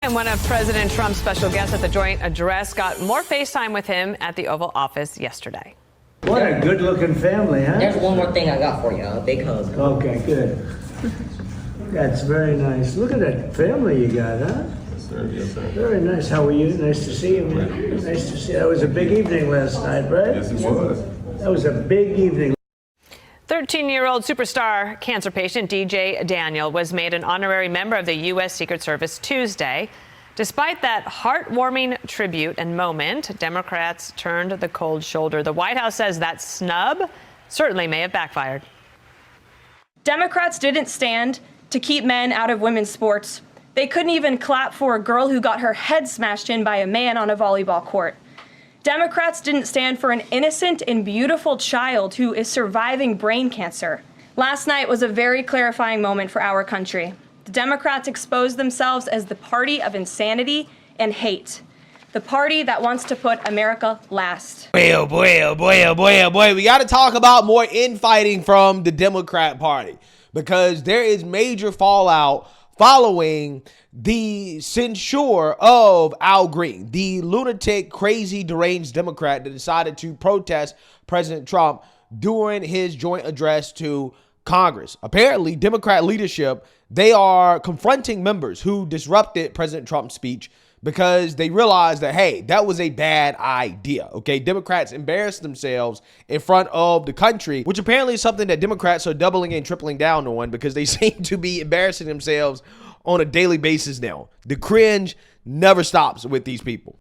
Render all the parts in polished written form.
And one of President Trump's special guests at the joint address got more FaceTime with him at the Oval Office yesterday. What a good-looking family, huh? There's one more thing I got for you, a big hug. Okay, good. That's very nice. Look at that family you got, huh? Yes, sir. Yes, sir. Very nice. How are you? Nice to see you. Nice to see you. That was a big evening last night, right? Yes, it was. That was a big evening. 13-year-old superstar cancer patient DJ Daniel was made an honorary member of the U.S. Secret Service Tuesday. Despite that heartwarming tribute and moment, Democrats turned the cold shoulder. The White House says that snub certainly may have backfired. Democrats didn't stand to keep men out of women's sports. They couldn't even clap for a girl who got her head smashed in by a man on a volleyball court. Democrats didn't stand for an innocent and beautiful child who is surviving brain cancer. Last night was a very clarifying moment for our country. The Democrats exposed themselves as the party of insanity and hate. The party that wants to put America last. Oh boy, oh boy, oh boy, oh boy. We got to talk about more infighting from the Democrat Party because there is major fallout following the censure of Al Green, the lunatic, crazy, deranged Democrat that decided to protest President Trump during his joint address to Congress. Apparently, Democrat leadership, they are confronting members who disrupted President Trump's speech because they realized that, hey, that was a bad idea. Okay, Democrats embarrassed themselves in front of the country, which apparently is something that Democrats are doubling and tripling down on because they seem to be embarrassing themselves on a daily basis now. The cringe never stops with these people.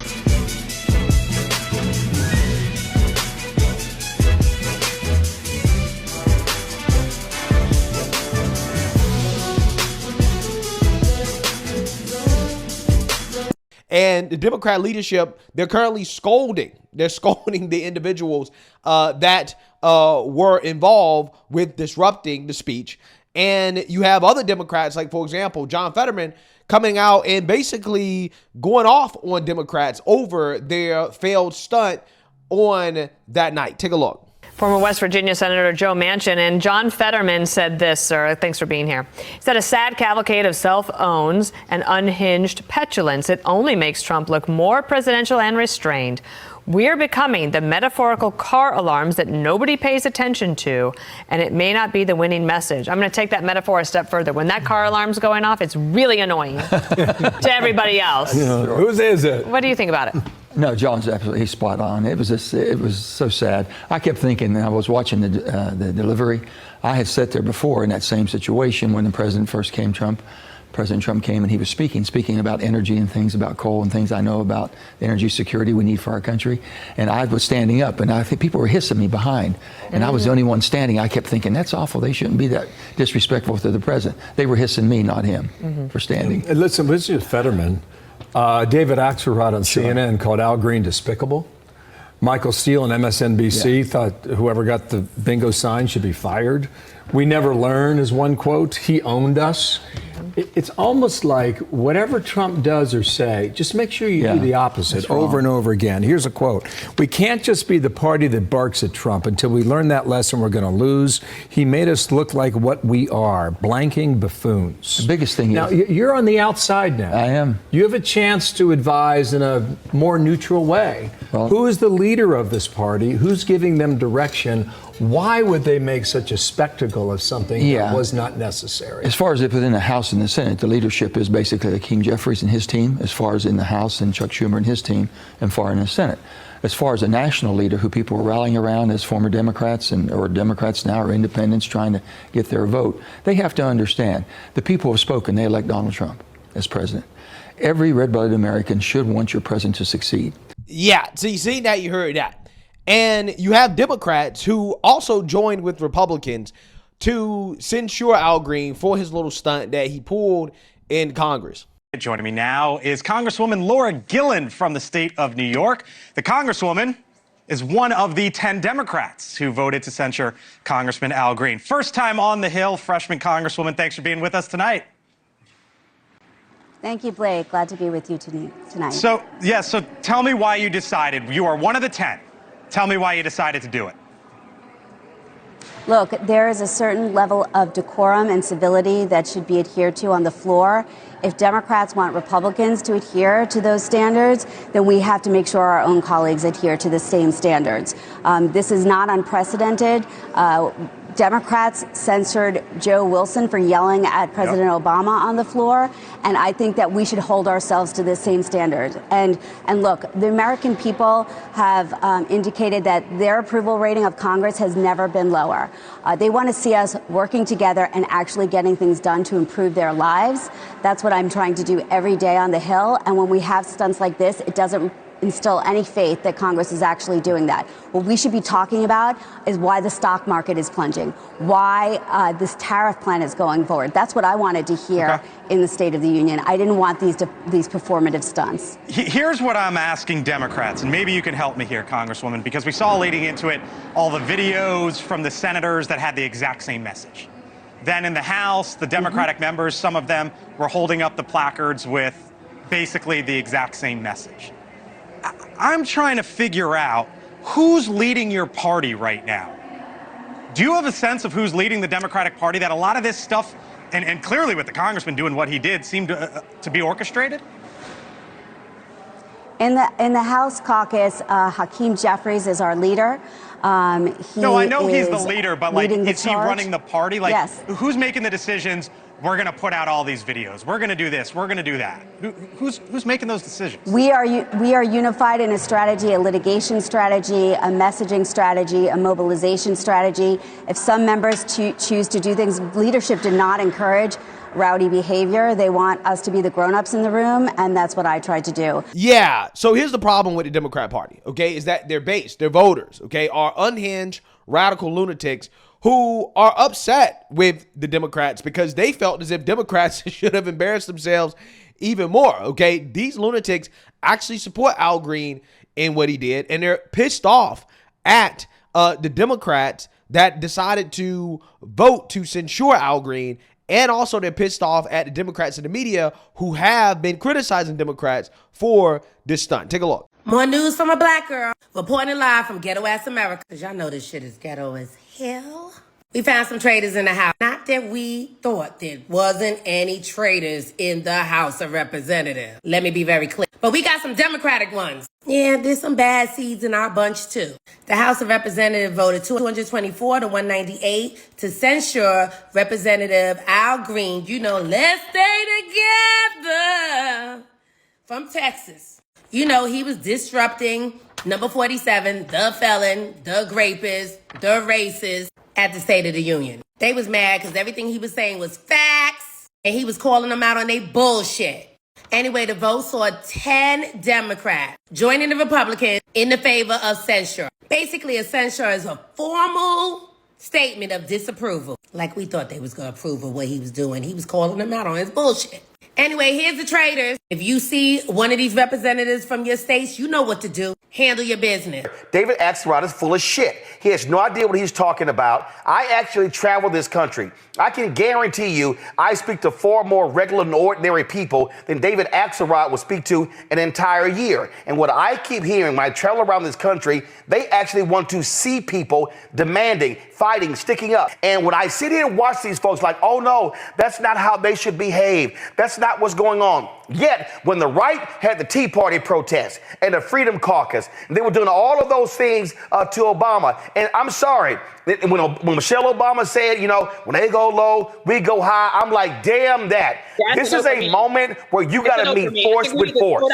And the Democrat leadership, they're currently scolding. They're scolding the individuals that were involved with disrupting the speech. And you have other Democrats, like, for example, John Fetterman, coming out and basically going off on Democrats over their failed stunt on that night. Take a look. Former West Virginia Senator Joe Manchin and John Fetterman said this, sir. Thanks for being here. He said a sad cavalcade of self-owns and unhinged petulance. It only makes Trump look more presidential and restrained. We're becoming the metaphorical car alarms that nobody pays attention to, and it may not be the winning message. I'm going to take that metaphor a step further. When that car alarm's going off, it's really annoying to everybody else. Whose is it? What do you think about it? No, John's absolutely spot on. It was so sad. I kept thinking, and I was watching the delivery. I had sat there before in that same situation when the president first came. President Trump came and he was speaking about energy and things about coal and things I know about the energy security we need for our country. And I was standing up and I think people were hissing me behind. And I was the only one standing. I kept thinking, that's awful. They shouldn't be that disrespectful to the president. They were hissing me, not him, for standing. And listen to Fetterman. David Axelrod on CNN called Al Green despicable. Michael Steele on MSNBC thought whoever got the bingo sign should be fired. We never learn is one quote. He owned us. It's almost like whatever Trump does or say, just make sure you do the opposite over and over again. Here's a quote. We can't just be the party that barks at Trump. Until we learn that lesson, we're going to lose. He made us look like what we are, blanking buffoons. The biggest thing now, is... you're on the outside now. I am. You have a chance to advise in a more neutral way. Well, who is the leader of this party? Who's giving them direction? Why would they make such a spectacle of something that was not necessary? As far as within the House and the Senate, the leadership is basically Hakeem Jeffries and his team, as far as in the House, and Chuck Schumer and his team, and far in the Senate. As far as a national leader who people are rallying around as former Democrats or Democrats now or independents trying to get their vote, they have to understand the people have spoken. They elect Donald Trump as president. Every red-blooded American should want your president to succeed. Yeah, so you see that, you heard that. And you have Democrats who also joined with Republicans to censure Al Green for his little stunt that he pulled in Congress. Joining me now is Congresswoman Laura Gillen from the state of New York. The Congresswoman is one of the 10 Democrats who voted to censure Congressman Al Green. First time on the Hill, freshman Congresswoman. Thanks for being with us tonight. Thank you, Blake. Glad to be with you tonight. So tell me why you decided. You are one of the 10. Tell me why you decided to do it. Look, there is a certain level of decorum and civility that should be adhered to on the floor. If Democrats want Republicans to adhere to those standards, then we have to make sure our own colleagues adhere to the same standards. This is not unprecedented. Democrats censured Joe Wilson for yelling at President Obama on the floor, and I think that we should hold ourselves to the same standard. And look, the American people have indicated that their approval rating of Congress has never been lower. They want to see us working together and actually getting things done to improve their lives. That's what I'm trying to do every day on the Hill. And when we have stunts like this, it doesn't instill any faith that Congress is actually doing that. What we should be talking about is why the stock market is plunging, why this tariff plan is going forward. That's what I wanted to hear in the State of the Union. I didn't want these performative stunts. Here's what I'm asking Democrats, and maybe you can help me here, Congresswoman, because we saw leading into it all the videos from the senators that had the exact same message. Then in the House, the Democratic members, some of them were holding up the placards with basically the exact same message. I'm trying to figure out who's leading your party right now. Do you have a sense of who's leading the Democratic Party, that a lot of this stuff, and clearly with the congressman doing what he did, seemed to be orchestrated? In the House caucus, Hakeem Jeffries is our leader. No, I know he's the leader, but like, is he running the party? Like, yes. Who's making the decisions? We're going to put out all these videos. We're going to do this. We're going to do that. Who's making those decisions? We are unified in a strategy, a litigation strategy, a messaging strategy, a mobilization strategy. If some members choose to do things, leadership did not encourage rowdy behavior. They want us to be the grown-ups in the room, and that's what I tried to do. Yeah, so here's the problem with the Democrat Party, okay, is that their base, their voters, okay, are unhinged, radical lunatics who are upset with the Democrats because they felt as if Democrats should have embarrassed themselves even more, okay? These lunatics actually support Al Green in what he did, and they're pissed off at the Democrats that decided to vote to censure Al Green, and also they're pissed off at the Democrats in the media who have been criticizing Democrats for this stunt. Take a look. More news from a black girl reporting live from ghetto-ass America. Because y'all know this shit is ghetto as hell. We found some traitors in the House. Not that we thought there wasn't any traitors in the House of Representatives. Let me be very clear. But we got some Democratic ones. Yeah, there's some bad seeds in our bunch, too. The House of Representatives voted 224 to 198 to censure Representative Al Green. You know, let's stay together, from Texas. You know, he was disrupting number 47, the felon, the rapist, the racist at the State of the Union. They was mad because everything he was saying was facts, and he was calling them out on their bullshit. Anyway, the vote saw 10 Democrats joining the Republicans in the favor of censure. Basically, a censure is a formal statement of disapproval. Like we thought they was going to approve of what he was doing. He was calling them out on his bullshit. Anyway, here's the traitors. If you see one of these representatives from your states, you know what to do. Handle your business. David Axelrod is full of shit. He has no idea what he's talking about. I actually travel this country. I can guarantee you I speak to far more regular and ordinary people than David Axelrod will speak to an entire year. And what I keep hearing when I travel around this country, they actually want to see people demanding, fighting, sticking up. And when I sit here and watch these folks like, oh no, that's not how they should behave. That's not what's going on. Yet, when the right had the Tea Party protests and the Freedom Caucus, and they were doing all of those things to Obama. And I'm sorry, when Michelle Obama said, you know, when they go low, we go high, I'm like, damn that. This is a moment where you got to meet force with force.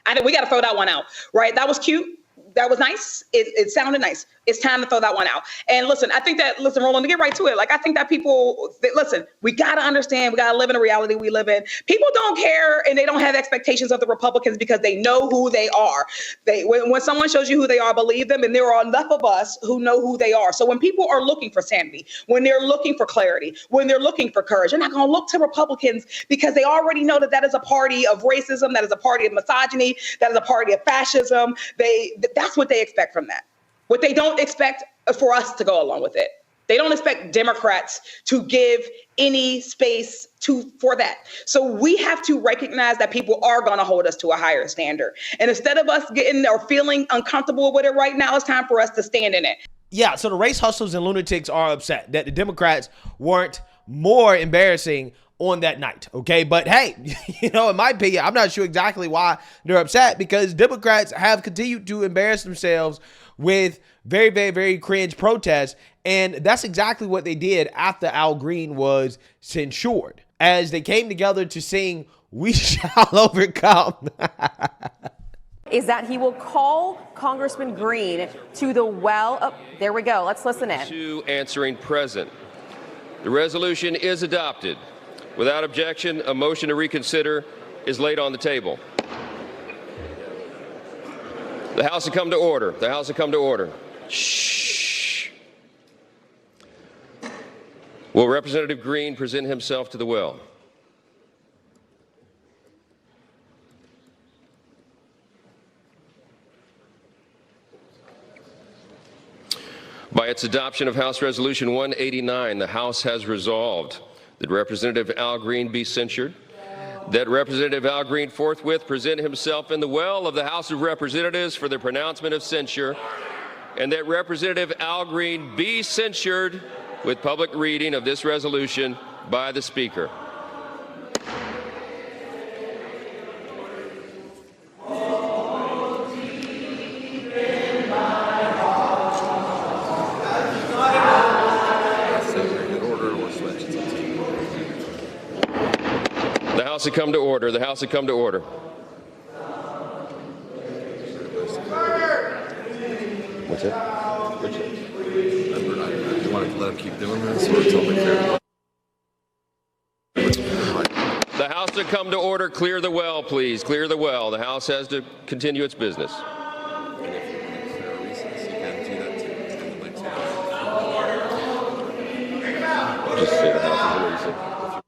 I think we got to throw that one out, right? That was cute. That was nice. It sounded nice. It's time to throw that one out. And listen, I think that, Roland, to get right to it, like, I think that people, listen, we got to understand, we got to live in a reality we live in. People don't care and they don't have expectations of the Republicans because they know who they are. When someone shows you who they are, believe them. And there are enough of us who know who they are. So when people are looking for sanity, when they're looking for clarity, when they're looking for courage, they're not going to look to Republicans because they already know that is a party of racism, that is a party of misogyny, that is a party of fascism. That's what they expect from that. What they don't expect for us to go along with it. They don't expect Democrats to give any space for that. So we have to recognize that people are going to hold us to a higher standard. And instead of us getting or feeling uncomfortable with it right now, it's time for us to stand in it. Yeah, so the race hustlers and lunatics are upset that the Democrats weren't more embarrassing on that night, okay? But hey, in my opinion, I'm not sure exactly why they're upset, because Democrats have continued to embarrass themselves with very, very, very cringe protests, and that's exactly what they did after Al Green was censured, as they came together to sing "We Shall Overcome." Is that he will call Congressman Green to the well. Oh, there we go. Let's listen in. To answering present. The resolution is adopted. Without objection, a motion to reconsider is laid on the table. The House will come to order. The House will come to order. Shh. Will Representative Green present himself to the well? By its adoption of House Resolution 189, the House has resolved that Representative Al Green be censured, that Representative Al Green forthwith present himself in the well of the House of Representatives for the pronouncement of censure, and that Representative Al Green be censured with public reading of this resolution by the Speaker. The House will come to order. The House will come to order. What's it? You want to let him keep doing this, or until they clear? The House will come to order. Clear the well, please. Clear the well. The House has to continue its business. Just say the House is in recess.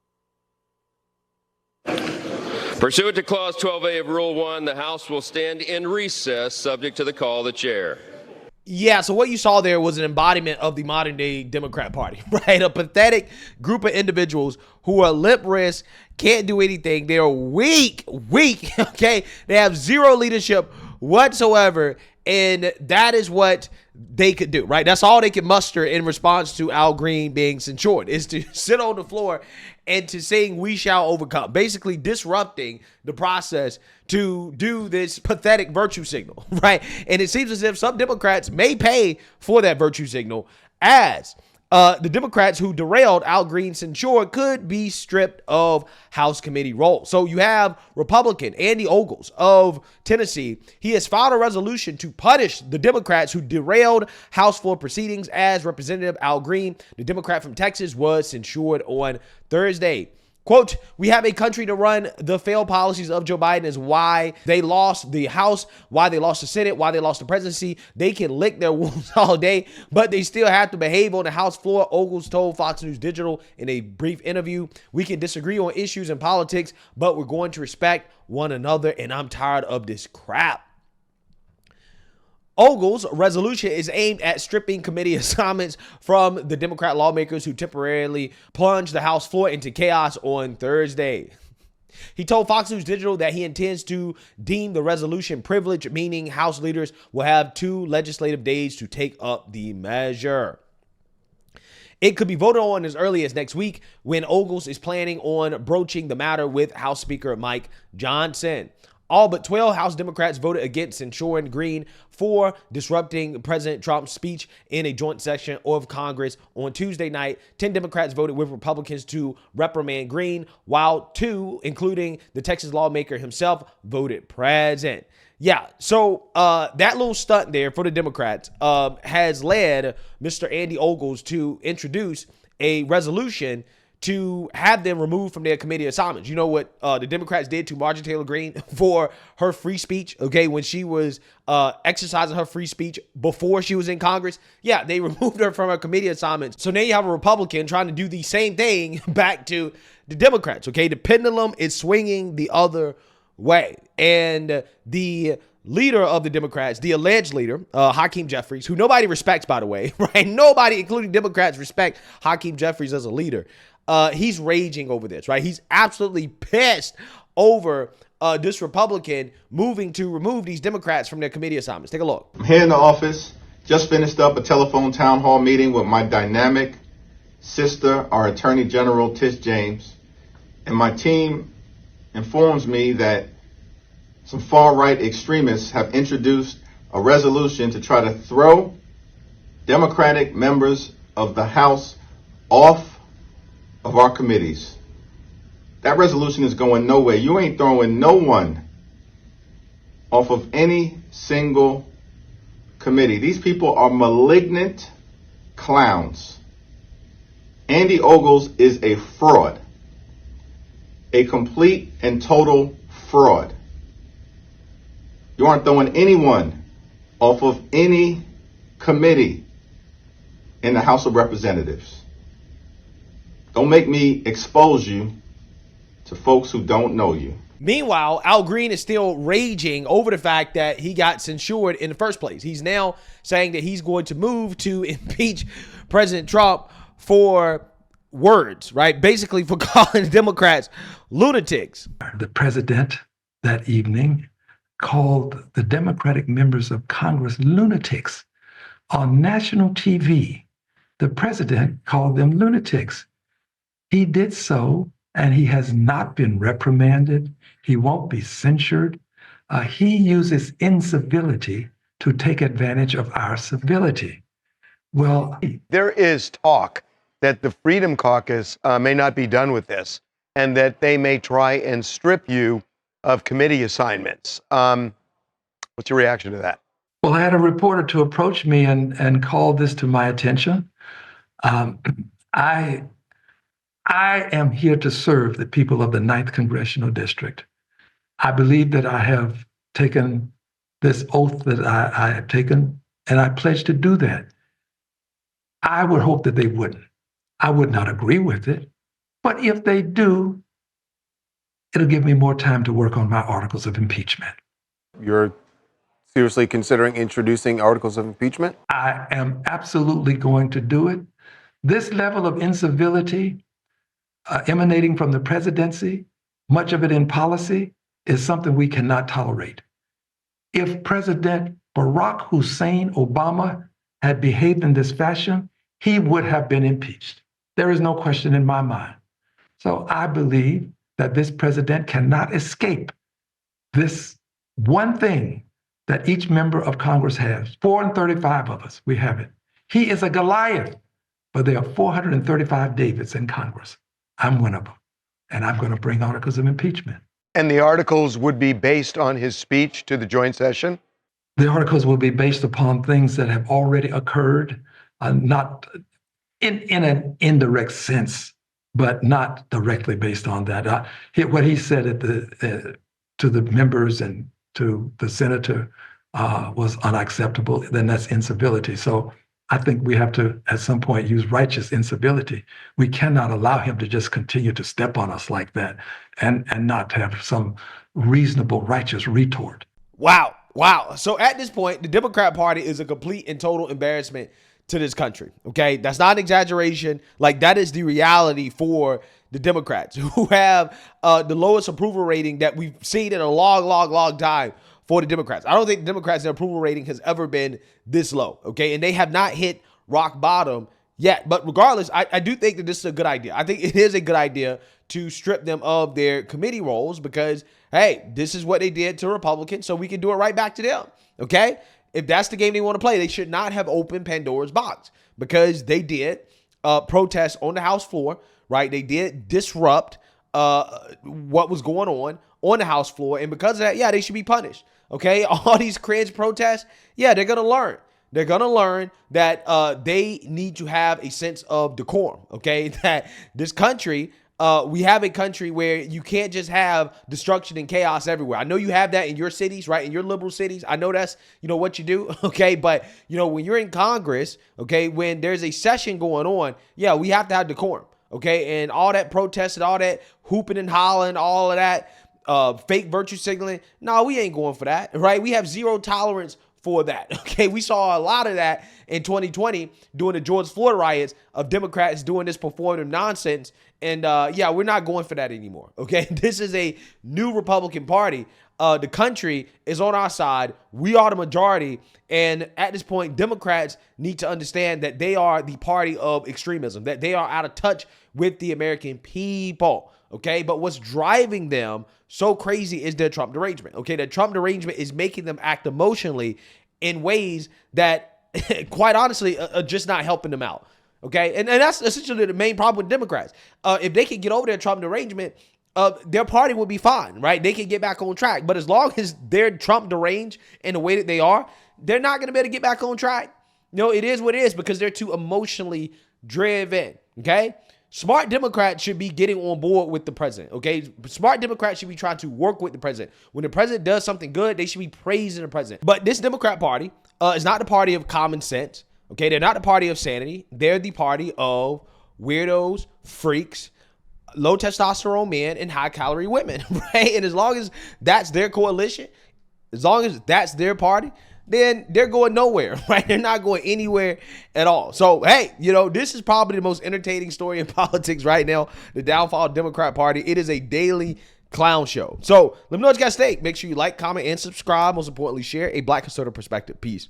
Pursuant to Clause 12A of Rule 1, the House will stand in recess, subject to the call of the chair. Yeah, so what you saw there was an embodiment of the modern day Democrat Party, right? A pathetic group of individuals who are lip wrist, can't do anything. They're weak, okay? They have zero leadership whatsoever, and that is what they could do, right? That's all they could muster in response to Al Green being censured, is to sit on the floor and to sing "We Shall Overcome," basically disrupting the process to do this pathetic virtue signal, right? And it seems as if some Democrats may pay for that virtue signal, as the Democrats who derailed Al Green's censure could be stripped of House committee roles. So you have Republican Andy Ogles of Tennessee. He has filed a resolution to punish the Democrats who derailed House floor proceedings, as Representative Al Green, the Democrat from Texas, was censured on Thursday. Quote, "We have a country to run. The failed policies of Joe Biden is why they lost the House, why they lost the Senate, why they lost the presidency. They can lick their wounds all day, but they still have to behave on the House floor," Ogles told Fox News Digital in a brief interview. "We can disagree on issues and politics, but we're going to respect one another, and I'm tired of this crap." Ogles' resolution is aimed at stripping committee assignments from the Democrat lawmakers who temporarily plunged the House floor into chaos on Thursday. He told Fox News Digital that he intends to deem the resolution privileged, meaning House leaders will have 2 legislative days to take up the measure. It could be voted on as early as next week, when Ogles is planning on broaching the matter with House Speaker Mike Johnson. All but 12 House Democrats voted against censuring Green for disrupting President Trump's speech in a joint session of Congress on Tuesday night. 10 Democrats voted with Republicans to reprimand Green, while 2, including the Texas lawmaker himself, voted present. Yeah, so that little stunt there for the Democrats has led Mr. Andy Ogles to introduce a resolution to have them removed from their committee assignments. You know what the Democrats did to Marjorie Taylor Greene for her free speech, okay, when she was exercising her free speech before she was in Congress? Yeah, they removed her from her committee assignments. So now you have a Republican trying to do the same thing back to the Democrats, okay? The pendulum is swinging the other way. And the leader of the Democrats, the alleged leader, Hakeem Jeffries, who nobody respects, by the way, right? Nobody, including Democrats, respect Hakeem Jeffries as a leader. He's raging over this, right? He's absolutely pissed over this Republican moving to remove these Democrats from their committee assignments. Take a look. I'm here in the office Just finished up a telephone town hall meeting with my dynamic sister, our Attorney General Tish James, and my team informs me that some far-right extremists have introduced a resolution to try to throw Democratic members of the House off of our committees. That resolution is going nowhere. You ain't throwing no one off of any single committee. These people are malignant clowns. Andy Ogles is a fraud, a complete and total fraud. You aren't throwing anyone off of any committee in the House of Representatives. Don't make me expose you to folks who don't know you. Meanwhile, Al Green is still raging over the fact that he got censured in the first place. He's now saying that he's going to move to impeach President Trump for words, right? Basically for calling Democrats lunatics. The president that evening called the Democratic members of Congress lunatics on national TV. The president called them lunatics. He did so, and he has not been reprimanded. He won't be censured. He uses incivility to take advantage of our civility. Well, there is talk that the Freedom Caucus may not be done with this and that they may try and strip you of committee assignments. What's your reaction to that? Well, I had a reporter to approach me and call this to my attention. I am here to serve the people of the 9th Congressional District. I believe that I have taken this oath that I have taken, and I pledge to do that. I would hope that they wouldn't. I would not agree with it. But if they do, it'll give me more time to work on my articles of impeachment. You're seriously considering introducing articles of impeachment? I am absolutely going to do it. This level of incivility emanating from the presidency, much of it in policy, is something we cannot tolerate. If President Barack Hussein Obama had behaved in this fashion, he would have been impeached. There is no question in my mind. So I believe that this president cannot escape this one thing that each member of Congress has. 435 of us, we have it. He is a Goliath, but there are 435 Davids in Congress. I'm one of them, and I'm going to bring articles of impeachment. And the articles would be based on his speech to the joint session? The articles will be based upon things that have already occurred, not in an indirect sense, but not directly based on that. What he said to the members and to the senator was unacceptable. Then that's incivility. So I think we have to, at some point, use righteous incivility. We cannot allow him to just continue to step on us like that and not have some reasonable, righteous retort. Wow. So at this point, the Democrat Party is a complete and total embarrassment to this country. Okay. That's not an exaggeration. Like, that is the reality for the Democrats, who have the lowest approval rating that we've seen in a long time for the Democrats. I don't think the Democrats' approval rating has ever been this low. Okay. And they have not hit rock bottom yet. But regardless, I do think that this is a good idea. I think it is a good idea to strip them of their committee roles because, hey, this is what they did to Republicans, so we can do it right back to them. Okay. If that's the game they want to play, they should not have opened Pandora's box because they did protest on the House floor, right? They did disrupt what was going on the House floor. And because of that, yeah, they should be punished. Okay. All these cringe protests, yeah, they're going to learn. They're going to learn that they need to have a sense of decorum. Okay. That this country, we have a country where you can't just have destruction and chaos everywhere. I know you have that in your cities, right? In your liberal cities. I know that's, what you do. Okay. But, when you're in Congress, okay, when there's a session going on, yeah, we have to have decorum. Okay. And all that protest and all that hooping and hollering, all of that fake virtue signaling. No, we ain't going for that. Right. We have zero tolerance for that. Okay, we saw a lot of that in 2020 during the George Floyd riots of Democrats doing this performative nonsense. And yeah, we're not going for that anymore. Okay, this is a new Republican Party. The country is on our side. We are the majority. And at this point, Democrats need to understand that they are the party of extremism, that they are out of touch with the American people. Okay, but what's driving them so crazy is their Trump derangement. Okay, the Trump derangement is making them act emotionally in ways that, quite honestly, are just not helping them out. Okay, and that's essentially the main problem with Democrats. If they could get over their Trump derangement, their party will be fine, right? They can get back on track. But as long as they're Trump deranged in the way that they are, they're not going to be able to get back on track. You know, it is what it is because they're too emotionally driven. Okay. Smart Democrats should be getting on board with the president, okay? Smart Democrats should be trying to work with the president. When the president does something good, they should be praising the president. But this Democrat Party is not the party of common sense, okay? They're not the party of sanity. They're the party of weirdos, freaks, low testosterone men, and high-calorie women, right? And as long as that's their coalition, as long as that's their party, then they're going nowhere, right? They're not going anywhere at all. So, hey, you know, this is probably the most entertaining story in politics right now, the downfall of the Democrat Party. It is a daily clown show. So let me know what you guys think. Make sure you like, comment, and subscribe. Most importantly, share a Black conservative perspective. Peace.